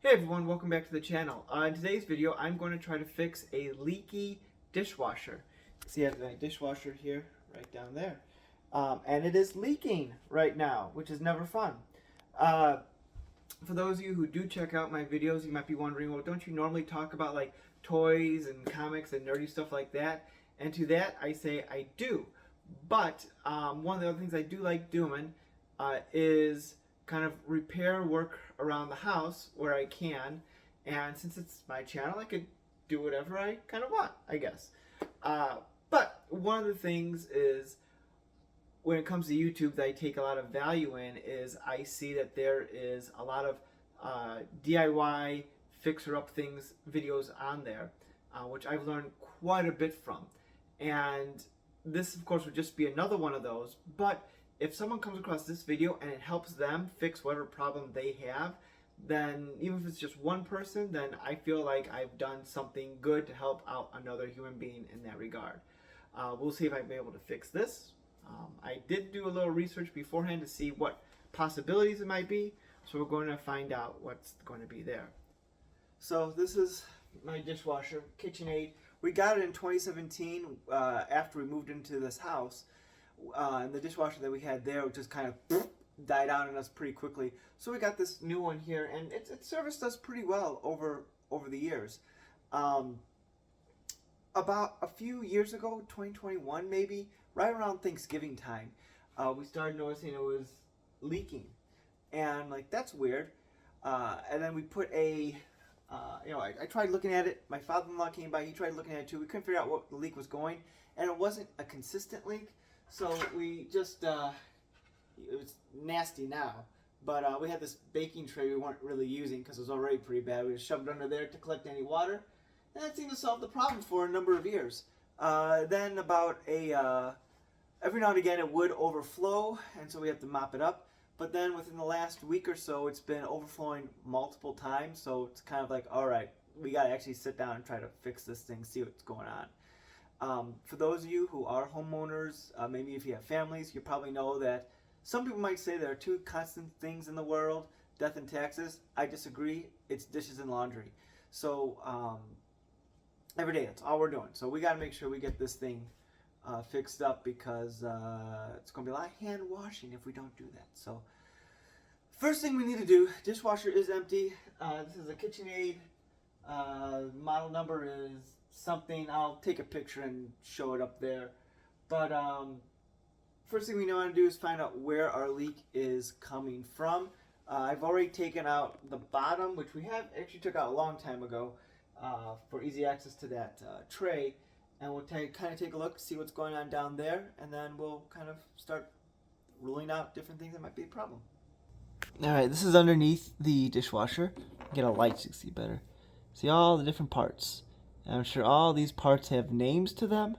Hey everyone, welcome back to the channel. In today's video, I'm going to try to fix a leaky dishwasher. See, I have my dishwasher here, right down there. And it is leaking right now, which is never fun. For those of you who do check out my videos, you might be wondering, well, don't you normally talk about like toys and comics and nerdy stuff like that? And to that, I say I do. But one of the other things I do like doing is kind of repair work around the house where I can, and since it's my channel, I could do whatever I kind of want, I guess. But one of the things is, when it comes to YouTube, that I take a lot of value in is I see that there is a lot of DIY fixer-up things videos on there, which I've learned quite a bit from. And this, of course, would just be another one of those, but if someone comes across this video and it helps them fix whatever problem they have, then even if it's just one person, then I feel like I've done something good to help out another human being in that regard. We'll see if I'll be able to fix this. I did do a little research beforehand to see what possibilities it might be, so we're going to find out what's going to be there. So this is my dishwasher, KitchenAid. We got it in 2017 after we moved into this house. And the dishwasher that we had there just kind of died out on us pretty quickly. So we got this new one here, and it serviced us pretty well over the years. About a few years ago, 2021 maybe, right around Thanksgiving time, we started noticing it was leaking. And like, that's weird. And then we put a, I tried looking at it. My father-in-law came by, he tried looking at it too. We couldn't figure out what the leak was going, and it wasn't a consistent leak. So we just, it was nasty now, but we had this baking tray we weren't really using because it was already pretty bad. We just shoved it under there to collect any water, and that seemed to solve the problem for a number of years. Then about every now and again it would overflow, and so we have to mop it up. But then within the last week or so, it's been overflowing multiple times, so it's kind of like, all right, we got to actually sit down and try to fix this thing, see what's going on. For those of you who are homeowners, maybe if you have families, you probably know that some people might say there are two constant things in the world, death and taxes. I disagree. It's dishes and laundry. So every day, that's all we're doing. So we got to make sure we get this thing fixed up, because it's going to be a lot of hand washing if we don't do that. So first thing we need to do, dishwasher is empty. This is a KitchenAid. Model number is something. I'll take a picture and show it up there. But first thing we want to do is find out where our leak is coming from. I've already taken out the bottom, which we have actually took out a long time ago for easy access to that tray. And we'll kind of take a look, see what's going on down there, and then we'll kind of start ruling out different things that might be a problem. Alright, this is underneath the dishwasher. Get a light so you can see better. See all the different parts. I'm sure all these parts have names to them.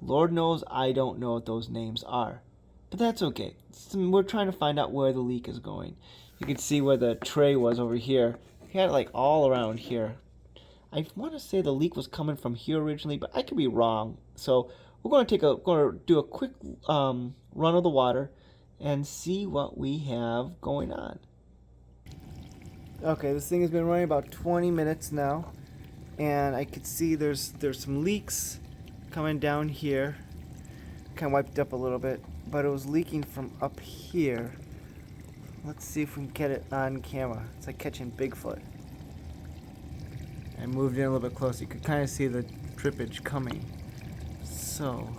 Lord knows I don't know what those names are. But that's okay. We're trying to find out where the leak is going. You can see where the tray was over here. We had it like all around here. I want to say the leak was coming from here originally, but I could be wrong. So we're going to do a quick run of the water and see what we have going on. Okay, this thing has been running about 20 minutes now. And I could see there's some leaks coming down here. Kind of wiped up a little bit, but it was leaking from up here. Let's see if we can get it on camera. It's like catching Bigfoot. I moved in a little bit closer. You could kind of see the drippage coming. So,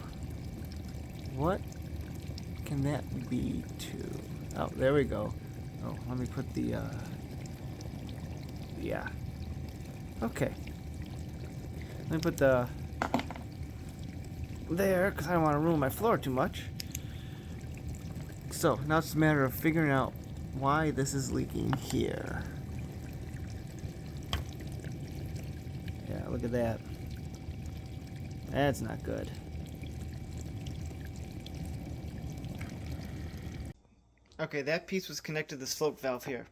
what can that be to? Oh, there we go. Oh, let me put the, yeah. Okay. Let me put the there, because I don't want to ruin my floor too much. So now it's a matter of figuring out why this is leaking here. Yeah, look at that. That's not good. Okay, that piece was connected to the slope valve here.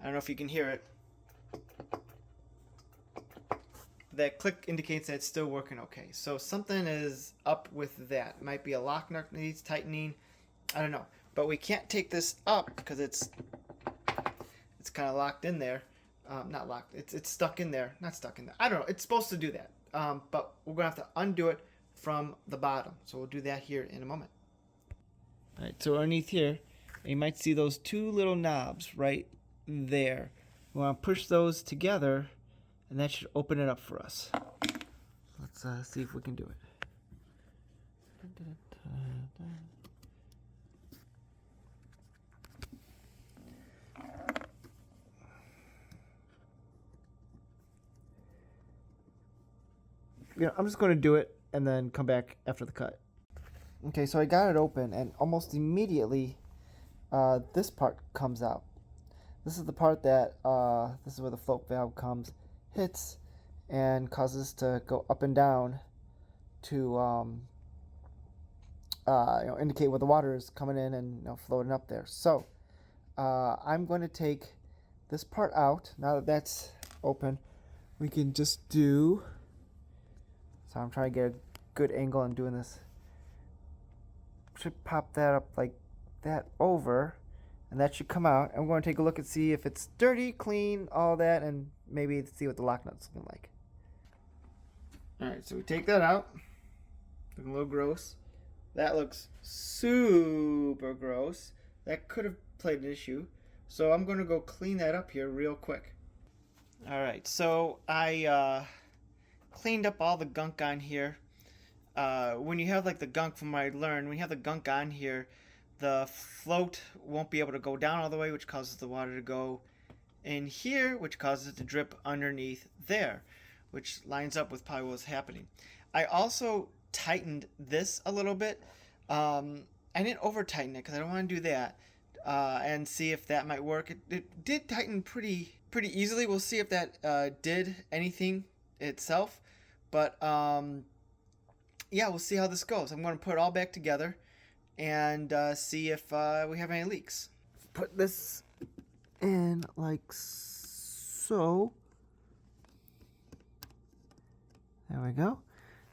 I don't know if you can hear it. That click indicates that it's still working okay. So something is up with that. It might be a lock nut needs tightening. I don't know. But we can't take this up because it's kind of locked in there. Not locked. It's stuck in there. Not stuck in there. I don't know. It's supposed to do that. But we're gonna have to undo it from the bottom. So we'll do that here in a moment. All right. So underneath here, you might see those two little knobs right there. We want to push those together, and that should open it up for us. Let's see if we can do it. I'm just going to do it and then come back after the cut. Okay, so I got it open, and almost immediately this part comes out. This is the part that, this is where the float valve comes, hits, and causes to go up and down to indicate where the water is coming in and floating up there. So I'm going to take this part out. Now that that's open, we can just do, so I'm trying to get a good angle on doing this. Should pop that up like that over, and that should come out. And we're going to take a look and see if it's dirty, clean, all that, and maybe see what the lock nut's looking like. Alright, so we take that out. Looking a little gross. That looks super gross. That could have played an issue. So I'm going to go clean that up here real quick. Alright, so I cleaned up all the gunk on here. When you have like the gunk, from what I learned, when you have the gunk on here, the float won't be able to go down all the way, which causes the water to go in here, which causes it to drip underneath there, which lines up with probably what was happening. I also tightened this a little bit. I didn't over tighten it because I don't want to do that, and see if that might work. It did tighten pretty easily. We'll see if that did anything itself, but yeah, we'll see how this goes. I'm going to put it all back together and see if we have any leaks. Put this in like so. There we go.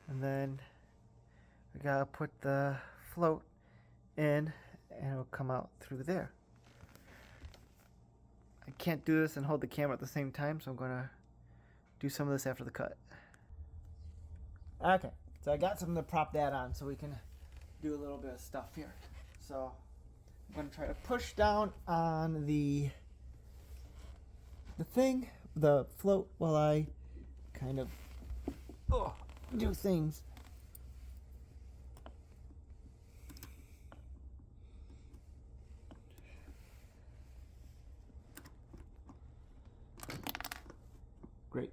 And then we gotta put the float in, and it'll come out through there. I can't do this and hold the camera at the same time, so I'm gonna do some of this after the cut. Okay, so I got something to prop that on so we can do a little bit of stuff here. So I'm gonna try to push down on the float, while I kind of do things. Great.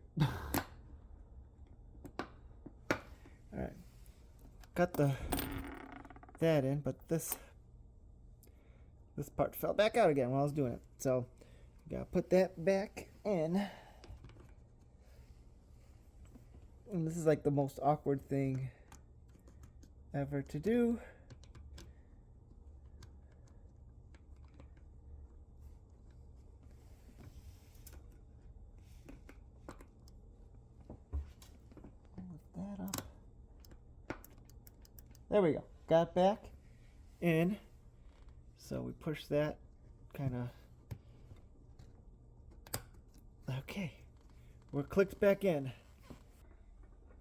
Alright. Got that in, but this part fell back out again while I was doing it. So gotta put that back in. And this is like the most awkward thing ever to do. Lift that up. There we go. Got back in. So we push that kind of. Okay. We're clicked back in.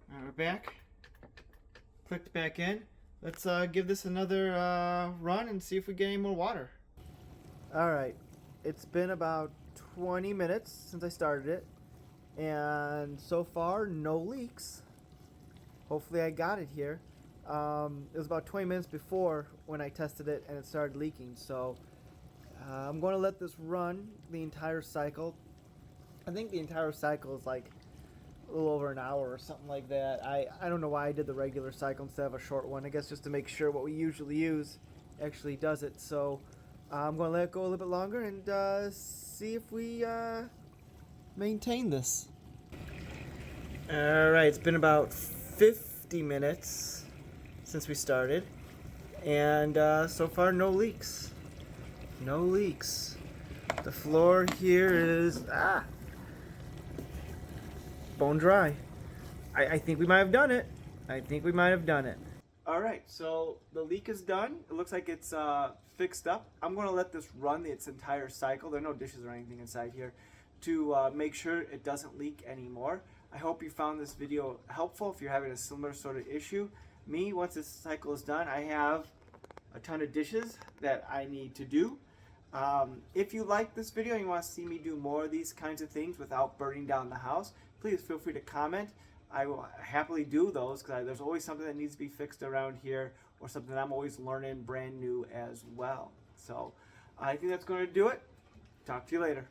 Alright, we're back. Clicked back in. Let's give this another run and see if we get any more water. Alright, it's been about 20 minutes since I started it, and so far no leaks. Hopefully I got it here. It was about 20 minutes before when I tested it and it started leaking, so I'm going to let this run the entire cycle. I think the entire cycle is like a little over an hour or something like that. I don't know why I did the regular cycle instead of a short one. I guess just to make sure what we usually use actually does it. So I'm going to let it go a little bit longer and see if we maintain this. Alright, it's been about 50 minutes since we started, and so far no leaks. No leaks. The floor here is bone dry. I think we might have done it. Alright, so the leak is done. It looks like it's fixed up. I'm going to let this run its entire cycle. There are no dishes or anything inside here. to make sure it doesn't leak anymore. I hope you found this video helpful if you're having a similar sort of issue. Me, once this cycle is done, I have a ton of dishes that I need to do. If you like this video and you want to see me do more of these kinds of things without burning down the house, please feel free to comment. I will happily do those because there's always something that needs to be fixed around here or something that I'm always learning brand new as well. So I think that's going to do it. Talk to you later.